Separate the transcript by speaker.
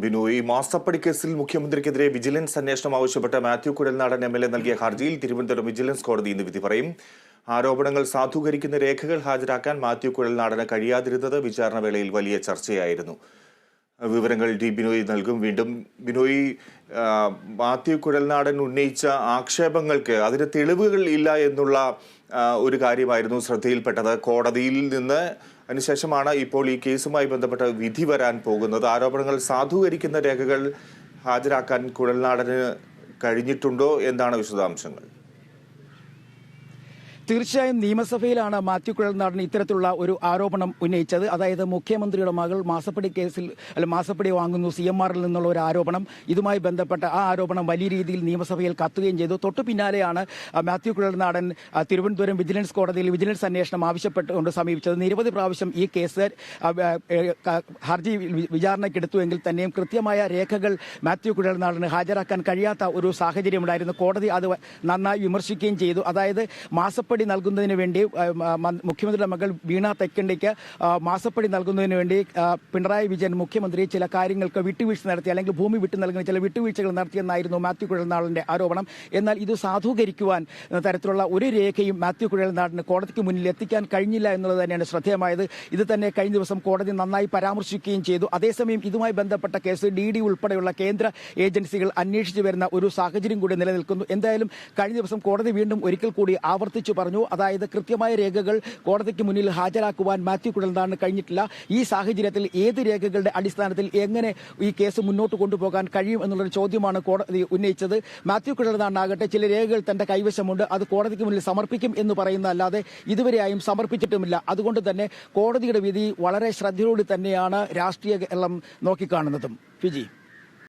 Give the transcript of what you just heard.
Speaker 1: ബിനോയ്, മാസപ്പടി കേസിൽ മുഖ്യമന്ത്രിക്കെതിരെ വിജിലൻസ് അന്വേഷണം ആവശ്യപ്പെട്ട മാത്യു കുഴൽനാടൻ MLA നൽകിയ ഹർജിയിൽ തിരുവനന്തപുരം വിജിലൻസ് കോടതി ഇന്ന് വിധി പറയും. ആരോപണങ്ങൾ സാധൂകരിക്കുന്ന രേഖകൾ ഹാജരാക്കാൻ മാത്യു കുഴൽനാടന് കഴിയാതിരുന്നത് വിചാരണവേളയിൽ വലിയ ചർച്ചയായിരുന്നു. വിവരങ്ങൾ ബിനോയ് നൽകും. വീണ്ടും ബിനോയ്, മാത്യു കുഴൽനാടൻ ഉന്നയിച്ച ആക്ഷേപങ്ങൾക്ക് അതിന് തെളിവുകൾ ഇല്ല എന്നുള്ള ഒരു കാര്യമായിരുന്നു ശ്രദ്ധയിൽപ്പെട്ടത്. കോടതിയിൽ നിന്ന് അതിനുശേഷമാണ് ഇപ്പോൾ ഈ കേസുമായി ബന്ധപ്പെട്ട വിധി വരാൻ പോകുന്നത്. ആരോപണങ്ങൾ സാധൂകരിക്കുന്ന രേഖകൾ ഹാജരാക്കാൻ കുഴൽനാടന് കഴിഞ്ഞിട്ടുണ്ടോ? എന്താണ് വിശദാംശങ്ങൾ?
Speaker 2: തീർച്ചയായും നിയമസഭയിലാണ് മാത്യു കുഴൽനാടൻ ഇത്തരത്തിലുള്ള ഒരു ആരോപണം ഉന്നയിച്ചത്. അതായത് മുഖ്യമന്ത്രിയുടെ മകൾ മാസപ്പടി വാങ്ങുന്നു CMRൽ നിന്നുള്ള ഒരു ആരോപണം. ഇതുമായി ബന്ധപ്പെട്ട ആ ആരോപണം വലിയ രീതിയിൽ നിയമസഭയിൽ കത്തുകയും ചെയ്തു. തൊട്ടു പിന്നാലെയാണ് മാത്യു കുഴൽനാടൻ തിരുവനന്തപുരം വിജിലൻസ് കോടതിയിൽ വിജിലൻസ് അന്വേഷണം ആവശ്യപ്പെട്ടുകൊണ്ട് സമീപിച്ചത്. നിരവധി പ്രാവശ്യം ഈ കേസ് ഹർജി വിചാരണയ്ക്കെടുത്തുവെങ്കിൽ തന്നെയും കൃത്യമായ രേഖകൾ മാത്യു കുഴൽനാടന് ഹാജരാക്കാൻ കഴിയാത്ത ഒരു സാഹചര്യമുണ്ടായിരുന്നു. കോടതി അത് നന്നായി വിമർശിക്കുകയും ചെയ്തു. അതായത് മാസപ്പടി നൽകുന്നതിന് വേണ്ടി മുഖ്യമന്ത്രിയുടെ മകൾ വീണ തെക്കണ്ടിക്ക് മാസപ്പടി നൽകുന്നതിന് വേണ്ടി പിണറായി വിജയൻ മുഖ്യമന്ത്രി ചില കാര്യങ്ങൾക്ക് വിട്ടുവീഴ്ച നടത്തി, അല്ലെങ്കിൽ ഭൂമി വിട്ടു നൽകുന്ന ചില വിട്ടുവീഴ്ചകൾ നടത്തിയെന്നായിരുന്നു മാത്യു കുഴൽനാടന്റെ ആരോപണം. എന്നാൽ ഇത് സാധൂകരിക്കുവാൻ തരത്തിലുള്ള ഒരു രേഖയും മാത്യു കുഴൽനാടന് കോടതിക്ക് മുന്നിൽ എത്തിക്കാൻ കഴിഞ്ഞില്ല എന്നുള്ളത് തന്നെയാണ് ശ്രദ്ധേയമായത്. ഇത് തന്നെ കഴിഞ്ഞ ദിവസം കോടതി നന്നായി പരാമർശിക്കുകയും ചെയ്തു. അതേസമയം ഇതുമായി ബന്ധപ്പെട്ട കേസ് DD ഉൾപ്പെടെയുള്ള കേന്ദ്ര ഏജൻസികൾ അന്വേഷിച്ചു വരുന്ന ഒരു സാഹചര്യം കൂടി നിലനിൽക്കുന്നു. എന്തായാലും കഴിഞ്ഞ ദിവസം കോടതി വീണ്ടും ഒരിക്കൽ കൂടി ആവർത്തിച്ചു പറഞ്ഞു, അതായത് കൃത്യമായ രേഖകൾ കോടതിക്ക് മുന്നിൽ ഹാജരാക്കുവാൻ മാത്യു കുഴൽനാടന് കഴിഞ്ഞിട്ടില്ല. ഈ സാഹചര്യത്തിൽ ഏത് രേഖകളുടെ അടിസ്ഥാനത്തിൽ എങ്ങനെ ഈ കേസ് മുന്നോട്ട് കൊണ്ടുപോകാൻ കഴിയും എന്നുള്ളൊരു ചോദ്യമാണ് കോടതി ഉന്നയിച്ചത്. മാത്യു കുഴൽനാടനാകട്ടെ ചില രേഖകൾ തന്റെ കൈവശമുണ്ട്, അത് കോടതിക്ക് മുന്നിൽ സമർപ്പിക്കും എന്ന് പറയുന്നതല്ലാതെ ഇതുവരെയായും സമർപ്പിച്ചിട്ടുമില്ല. അതുകൊണ്ട് തന്നെ കോടതിയുടെ വിധി വളരെ ശ്രദ്ധയോടെ തന്നെയാണ് രാഷ്ട്രീയ കേരളം നോക്കിക്കാണുന്നതും. ഫിജി.